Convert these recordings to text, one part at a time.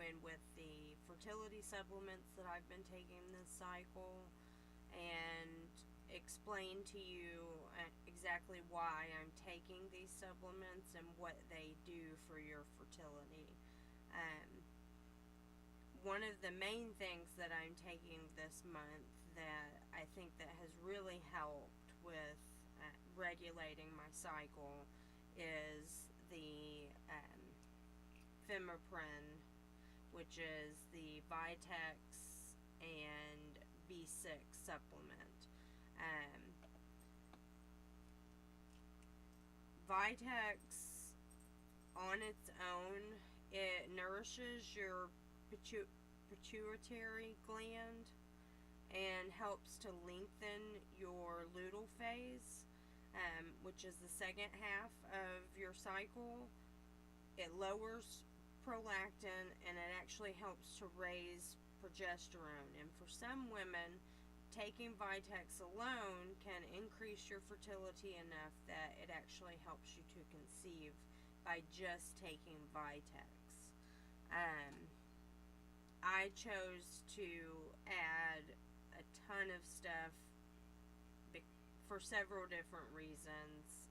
continuing with the fertility supplements that I've been taking this cycle and explain to you exactly why I'm taking these supplements and what they do for your fertility. One of the main things that I'm taking this month that I think that has really helped with regulating my cycle is the Femiprin, which is the Vitex and B6 supplement. Vitex on its own, it nourishes your pituitary gland and helps to lengthen your luteal phase, which is the second half of your cycle. It lowers prolactin and it actually helps to raise progesterone. And for some women, taking Vitex alone can increase your fertility enough that it actually helps you to conceive by just taking Vitex. I chose to add a ton of stuff for several different reasons,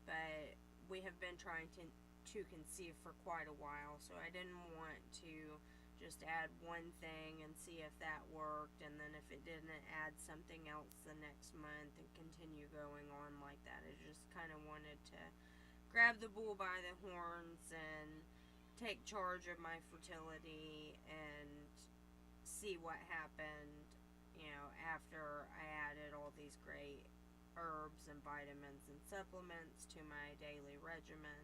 but we have been trying to conceive for quite a while, so I didn't want to just add one thing and see if that worked, and then if it didn't, add something else the next month and continue going on like that. I just kind of wanted to grab the bull by the horns and take charge of my fertility and see what happened, after I added all these great herbs and vitamins and supplements to my daily regimen.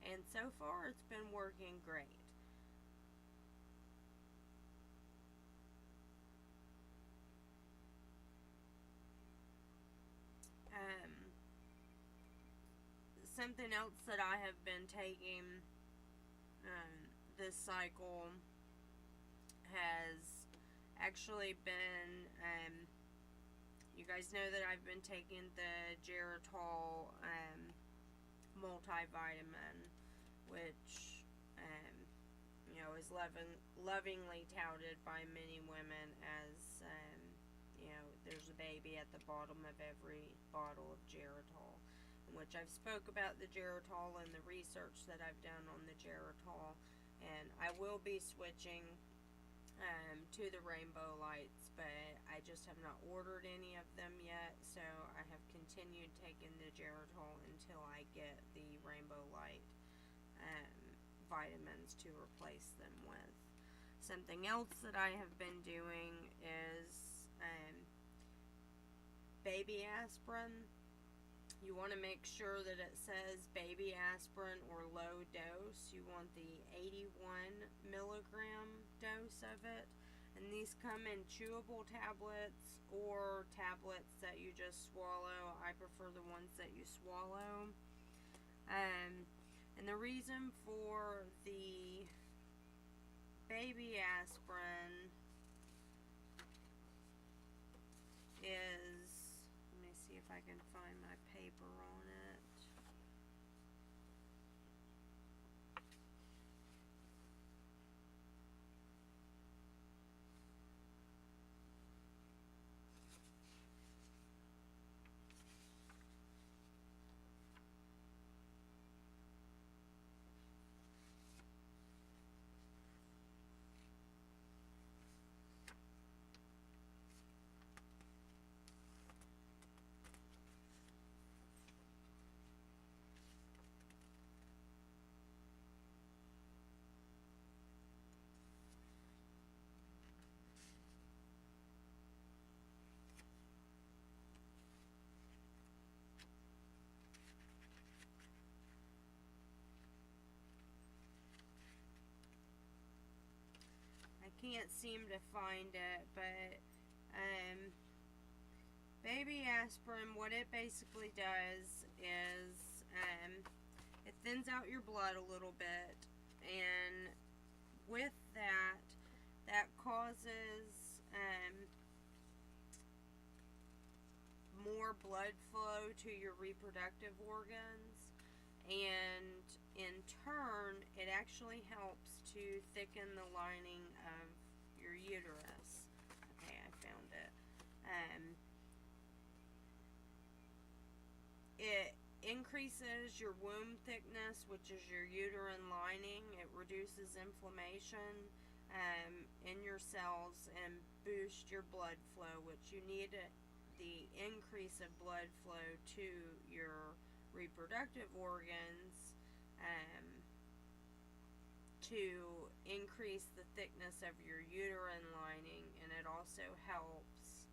And so far, it's been working great. Something else that I have been taking this cycle has actually been, you guys know that I've been taking the Geritol multivitamin, which is lovingly touted by many women as there's a baby at the bottom of every bottle of Geritol, in which I've spoke about the Geritol and the research that I've done on the Geritol, and I will be switching to the Rainbow Lights, but I just have not ordered any of them yet, so I have continued taking the Geritol until I get the Rainbow Light vitamins to replace them with. Something else that I have been doing is baby aspirin. You want to make sure that it says baby aspirin or low dose. You want the 81 milligram dose of it. And these come in chewable tablets or tablets that you just swallow. I prefer the ones that you swallow. And the reason for the baby aspirin is, let me see if I can find my paper on it. Can't seem to find it, but baby aspirin, what it basically does is it thins out your blood a little bit, and with that causes more blood flow to your reproductive organs, and in turn, it actually helps to thicken the lining of your uterus. Okay, I found it. It increases your womb thickness, which is your uterine lining. It reduces inflammation in your cells and boosts your blood flow, which you need the increase of blood flow to your reproductive organs to increase the thickness of your uterine lining, and it also helps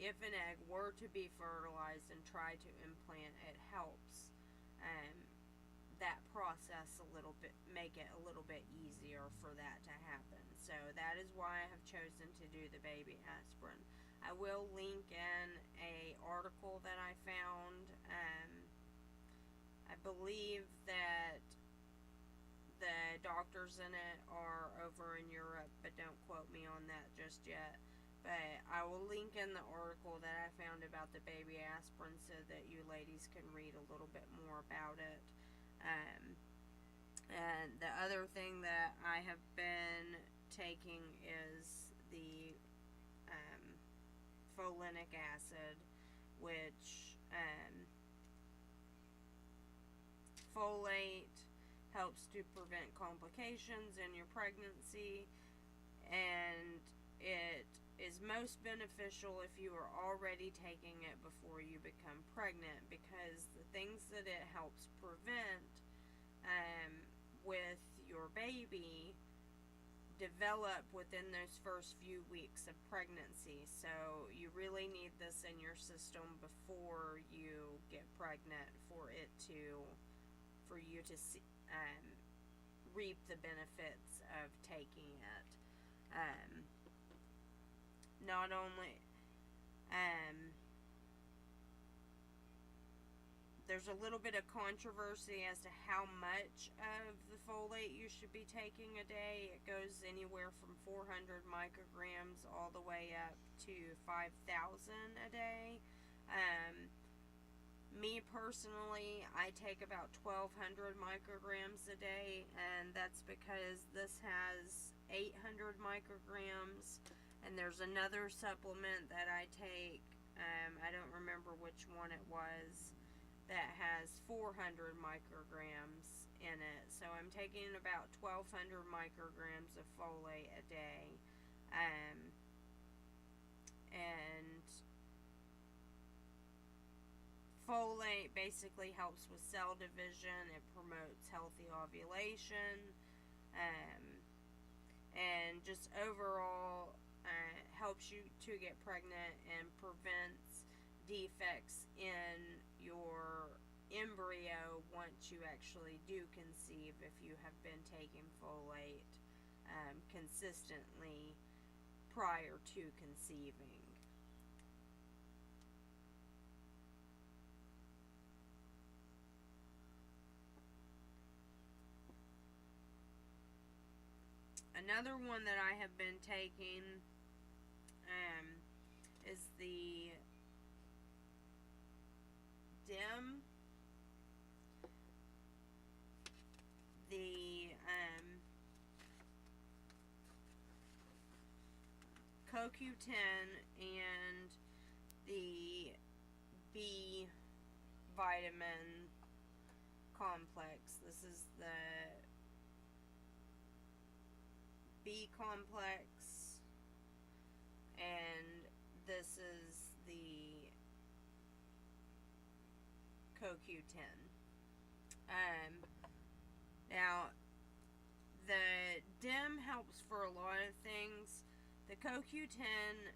if an egg were to be fertilized and try to implant, it helps that process a little bit, make it a little bit easier for that to happen. So that is why I have chosen to do the baby aspirin. I will link in a article that I found. I believe that the doctors in it are over in Europe, but don't quote me on that just yet. But I will link in the article that I found about the baby aspirin so that you ladies can read a little bit more about it. And the other thing that I have been taking is the folinic acid, which folate helps to prevent complications in your pregnancy, and it is most beneficial if you are already taking it before you become pregnant, because the things that it helps prevent with your baby develop within those first few weeks of pregnancy. So you really need this in your system before you get pregnant for you to see, reap the benefits of taking it. Not only there's a little bit of controversy as to how much of the folate you should be taking a day. It goes anywhere from 400 micrograms all the way up to 5,000 a day. Me personally, I take about 1,200 micrograms a day, and that's because this has 800 micrograms, and there's another supplement that I take, I don't remember which one it was, that has 400 micrograms in it. So I'm taking about 1,200 micrograms of folate a day. And folate basically helps with cell division. It promotes healthy ovulation. And just overall helps you to get pregnant and prevents defects in your embryo once you actually do conceive, if you have been taking folate consistently prior to conceiving. Another one that I have been taking is the DIM, the CoQ10, and the B vitamin complex. This is the BComplex, and this is the CoQ10. Now, the DIM helps for a lot of things. The CoQ10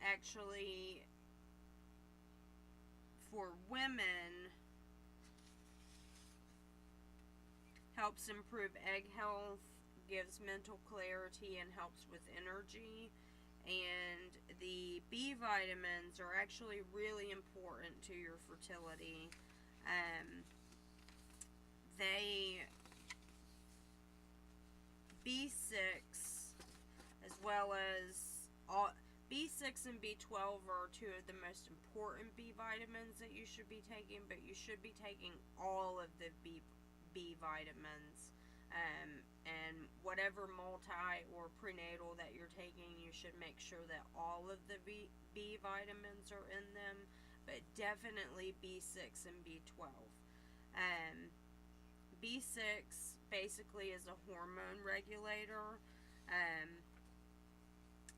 actually, for women, helps improve egg health, gives mental clarity, and helps with energy. And the B vitamins are actually really important to your fertility. B6, as well as B6 and B12 B12 are two of the most important B vitamins that you should be taking, but you should be taking all of the B vitamins. And whatever multi or prenatal that you're taking, you should make sure that all of the B vitamins are in them, but definitely B6 and B12. B6 basically is a hormone regulator.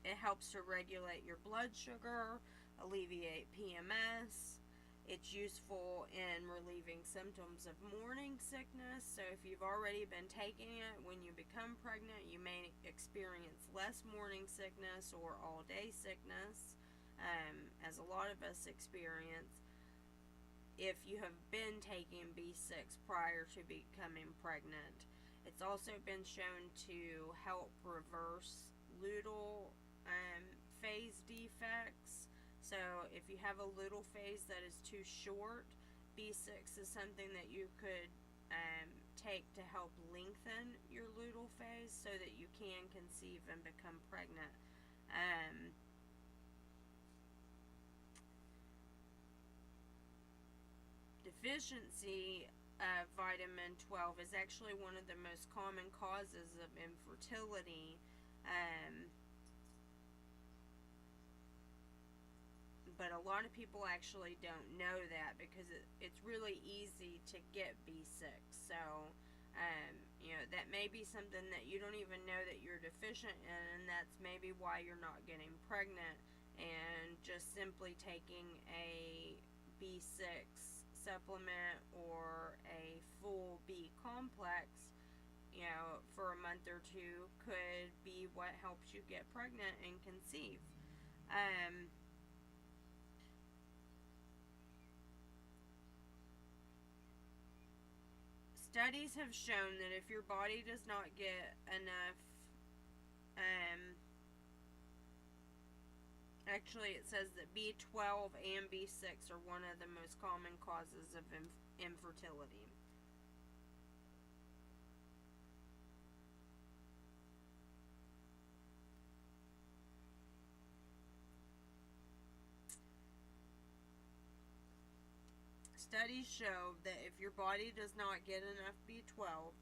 It helps to regulate your blood sugar, alleviate PMS. It's useful in relieving symptoms of morning sickness. So if you've already been taking it, when you become pregnant, you may experience less morning sickness or all-day sickness, as a lot of us experience, if you have been taking B6 prior to becoming pregnant. It's also been shown to help reverse luteal phase defects. So if you have a luteal phase that is too short, B6 is something that you could take to help lengthen your luteal phase so that you can conceive and become pregnant. Deficiency of vitamin 12 is actually one of the most common causes of infertility. But a lot of people actually don't know that because it's really easy to get B6. So, that may be something that you don't even know that you're deficient in, and that's maybe why you're not getting pregnant. And just simply taking a B6 supplement or a full BComplex, for a month or two could be what helps you get pregnant and conceive. Studies have shown that if your body does not get enough, actually it says that B12 and B6 are one of the most common causes of infertility. Studies show that if your body does not get enough B12,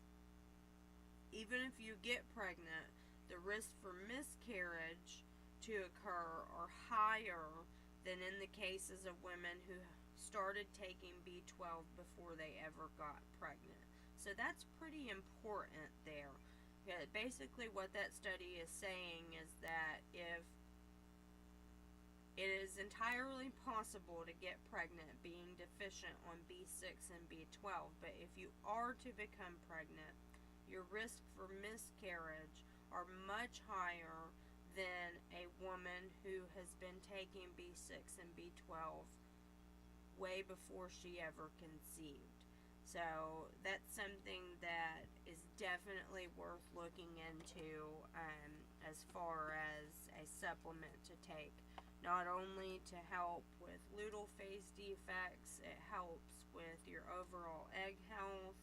even if you get pregnant, the risk for miscarriage to occur are higher than in the cases of women who started taking B12 before they ever got pregnant. So that's pretty important there. Basically what that study is saying is that if it is entirely possible to get pregnant being deficient on B6 and B12, but if you are to become pregnant, your risk for miscarriage are much higher than a woman who has been taking B6 and B12 way before she ever conceived. So that's something that is definitely worth looking into as far as a supplement to take. Not only to help with luteal phase defects, it helps with your overall egg health,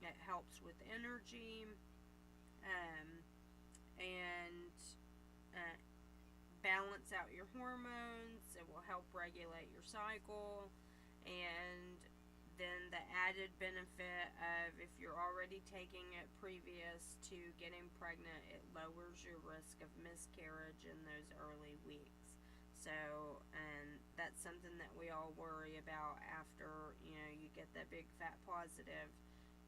it helps with energy, and balance out your hormones. It will help regulate your cycle, and then the added benefit of if you're already taking it previous to getting pregnant, it lowers your risk of miscarriage in those early weeks. So, and that's something that we all worry about after, you get that big fat positive.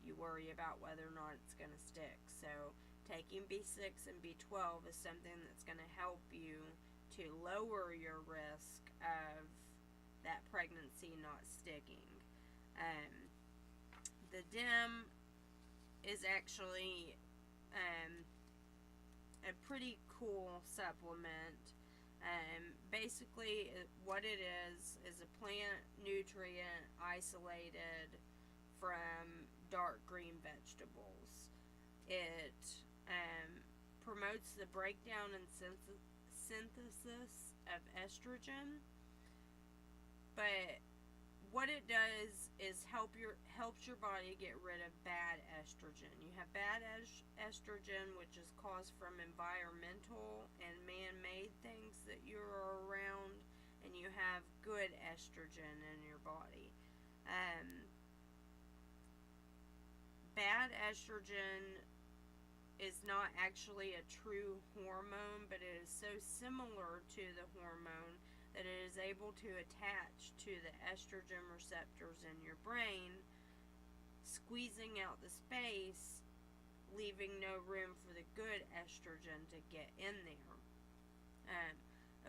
You worry about whether or not it's going to stick. So, taking B6 and B12 is something that's going to help you to lower your risk of that pregnancy not sticking. The DIM is actually a pretty cool supplement. Basically, what it is a plant nutrient isolated from dark green vegetables. It promotes the breakdown and synthesis of estrogen, but what it does is helps your body get rid of bad estrogen. You have bad estrogen, which is caused from environmental and man-made things that you're around, and you have good estrogen in your body. Bad estrogen is not actually a true hormone, but it is so similar to the hormone that it is able to attach to the estrogen receptors in your brain, squeezing out the space, leaving no room for the good estrogen to get in there.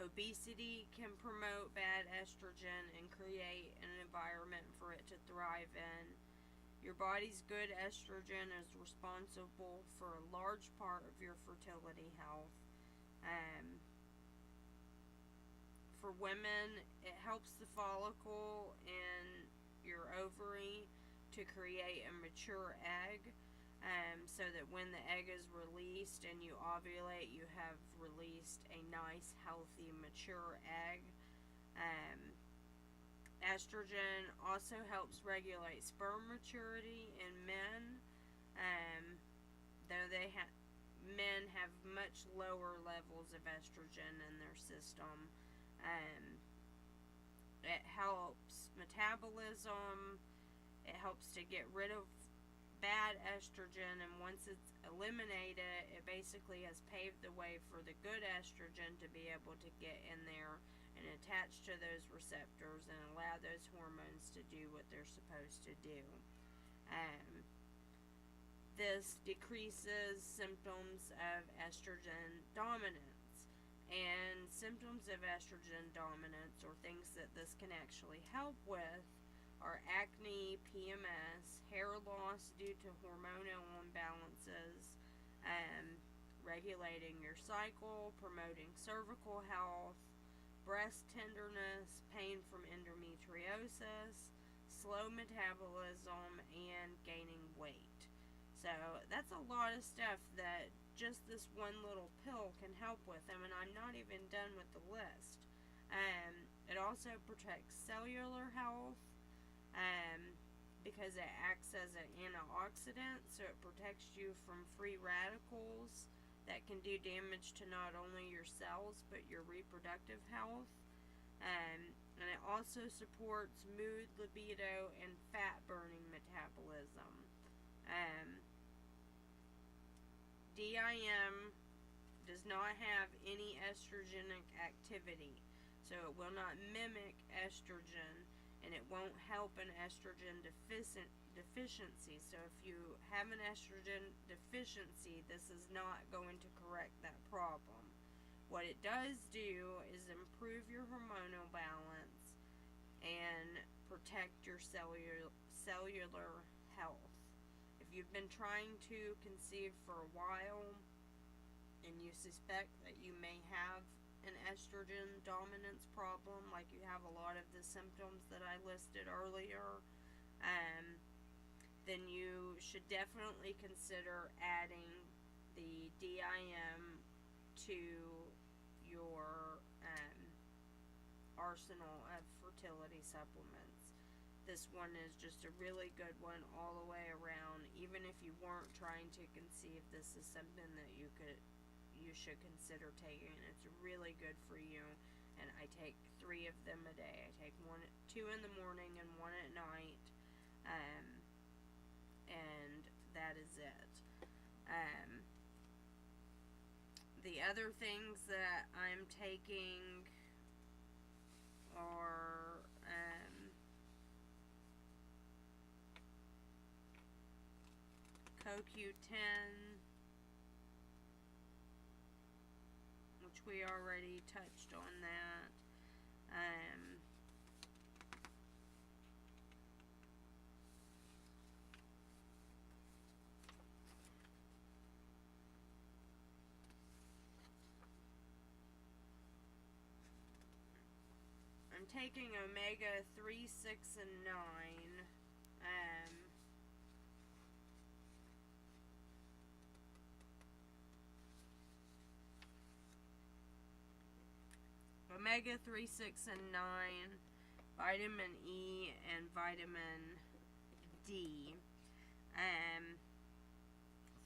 Obesity can promote bad estrogen and create an environment for it to thrive in. Your body's good estrogen is responsible for a large part of your fertility health. For women, it helps the follicle in your ovary to create a mature egg, so that when the egg is released and you ovulate, you have released a nice, healthy, mature egg. Estrogen also helps regulate sperm maturity in men, though men have much lower levels of estrogen in their system. It helps metabolism. It helps to get rid of bad estrogen, and once it's eliminated, it basically has paved the way for the good estrogen to be able to get in there and attach to those receptors and allow those hormones to do what they're supposed to do. This decreases symptoms of estrogen dominance. And symptoms of estrogen dominance, or things that this can actually help with, are acne, PMS, hair loss due to hormonal imbalances, regulating your cycle, promoting cervical health, breast tenderness, pain from endometriosis, slow metabolism, and gaining weight. So that's a lot of stuff that just this one little pill can help with them, and I'm not even done with the list. It also protects cellular health, because it acts as an antioxidant, so it protects you from free radicals that can do damage to not only your cells but your reproductive health. And it also supports mood, libido, and fat burning metabolism. DIM does not have any estrogenic activity, so it will not mimic estrogen, and it won't help an estrogen deficiency. So if you have an estrogen deficiency, this is not going to correct that problem. What it does do is improve your hormonal balance and protect your cellular health. If you've been trying to conceive for a while and you suspect that you may have an estrogen dominance problem, like you have a lot of the symptoms that I listed earlier, then you should definitely consider adding the DIM to your arsenal of fertility supplements. This one is just a really good one all the way around. Even if you weren't trying to conceive, this is something that you should consider taking. It's really good for you, and I take 3 of them a day. I take 2 in the morning and 1 at night, and that is it. The other things that I'm taking are CoQ10, which we already touched on that. I'm taking omega 3, 6, and 9. Omega 3, 6, and 9, vitamin E, and vitamin D.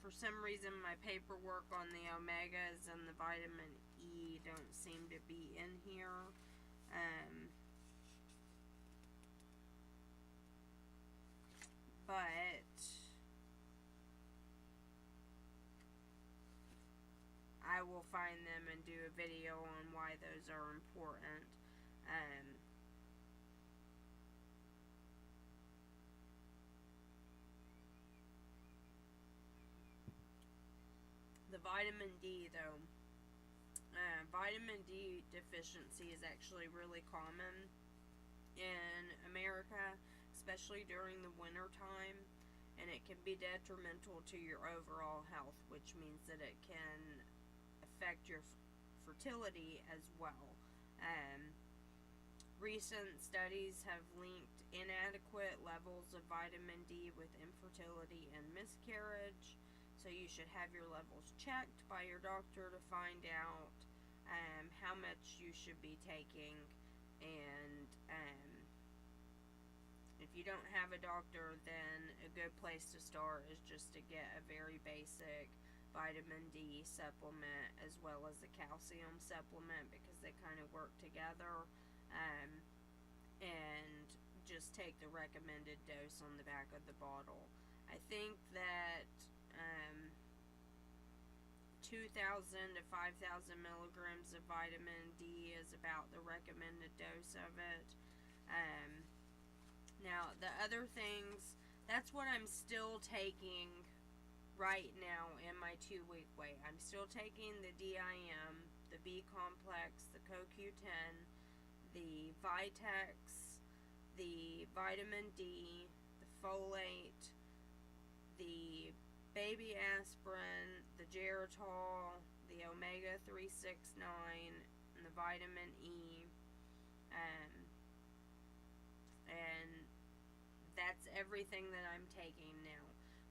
for some reason my paperwork on the omegas and the vitamin E don't seem to be in here. But I will find them and do a video on why those are important. The vitamin D, though, vitamin D deficiency is actually really common in America, especially during the winter time, and it can be detrimental to your overall health, which means that it can affect your fertility as well. Recent studies have linked inadequate levels of vitamin D with infertility and miscarriage, so you should have your levels checked by your doctor to find out how much you should be taking. And if you don't have a doctor, then a good place to start is just to get a very basic vitamin D supplement as well as a calcium supplement, because they kind of work together, and just take the recommended dose on the back of the bottle. I think that 2,000 to 5,000 milligrams of vitamin D is about the recommended dose of it. Now, the other things, that's what I'm still taking right now in my 2-week wait. I'm still taking the DIM, the BComplex, the CoQ10, the Vitex, the vitamin D, the folate, the baby aspirin, the geritol, the omega 369, and the vitamin E, and that's everything that I'm taking now.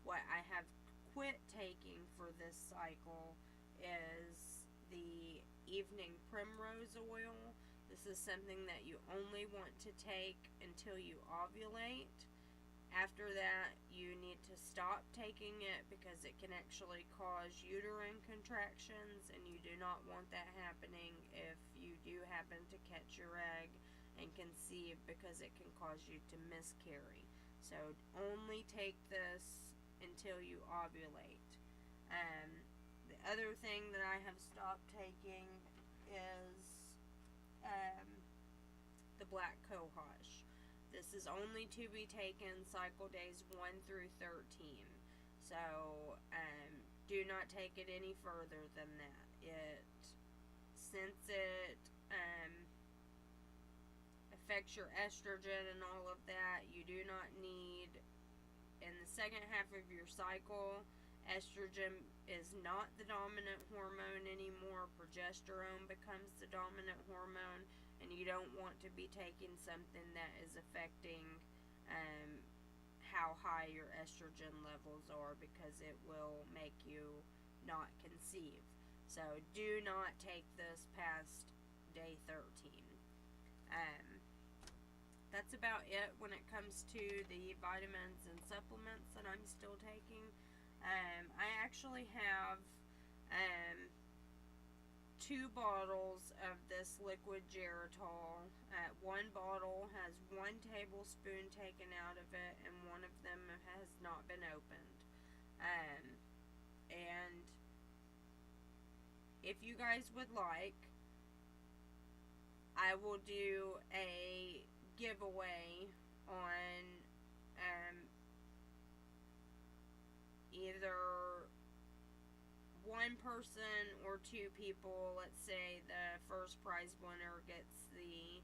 What I have quit taking for this cycle is the evening primrose oil. This is something that you only want to take until you ovulate. After that, you need to stop taking it because it can actually cause uterine contractions, and you do not want that happening if you do happen to catch your egg and conceive, because it can cause you to miscarry. So only take this until you ovulate. The other thing that I have stopped taking is the black cohosh. This is only to be taken cycle days 1 through 13. So do not take it any further than that. Since it affects your estrogen and all of that, you do not need, in the second half of your cycle, estrogen is not the dominant hormone anymore. Progesterone becomes the dominant hormone, and you don't want to be taking something that is affecting how high your estrogen levels are, because it will make you not conceive. So do not take this past day 13. That's about it when it comes to the vitamins and supplements that I'm still taking. I actually have 2 bottles of this liquid geritol. One bottle has 1 tablespoon taken out of it, and one of them has not been opened. And if you guys would like, I will do a giveaway on either 1 person or 2 people. Let's say the first prize winner gets the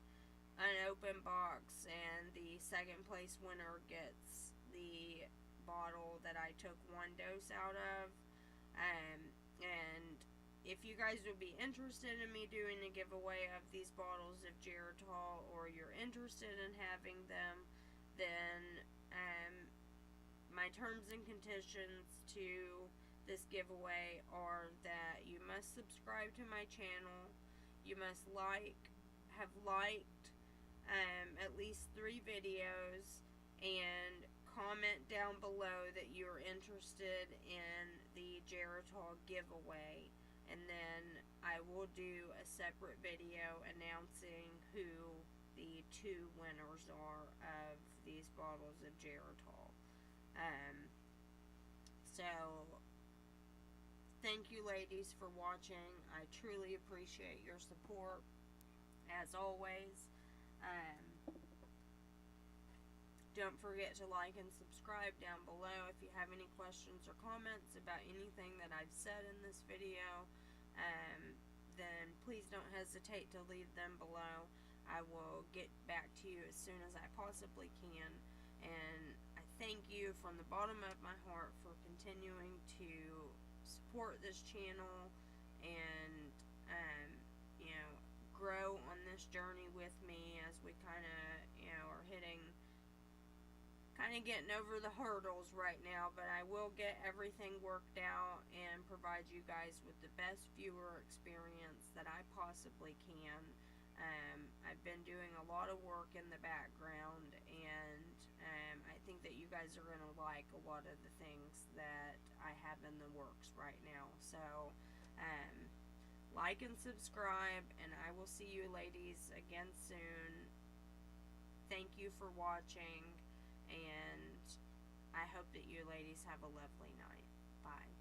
unopened box, and the second place winner gets the bottle that I took 1 dose out of. And if you guys would be interested in me doing a giveaway of these bottles of geritol, or you're interested in having them, then my terms and conditions to this giveaway are that you must subscribe to my channel, you must have liked at least 3 videos, and comment down below that you're interested in the Geritol giveaway, and then I will do a separate video announcing who the 2 winners are of these bottles of Geritol. So thank you, ladies, for watching. I truly appreciate your support, as always. Don't forget to like and subscribe down below. If you have any questions or comments about anything that I've said in this video, then please don't hesitate to leave them below. I will get back to you as soon as I possibly can. And I thank you from the bottom of my heart for continuing to support this channel and grow on this journey with me as we kind of are getting over the hurdles right now. But I will get everything worked out and provide you guys with the best viewer experience that I possibly can. I've been doing a lot of work in the background, and I think that you guys are going to like a lot of the things that I have in the works right now. So like and subscribe, and I will see you ladies again soon. Thank you for watching, and I hope that you ladies have a lovely night. Bye.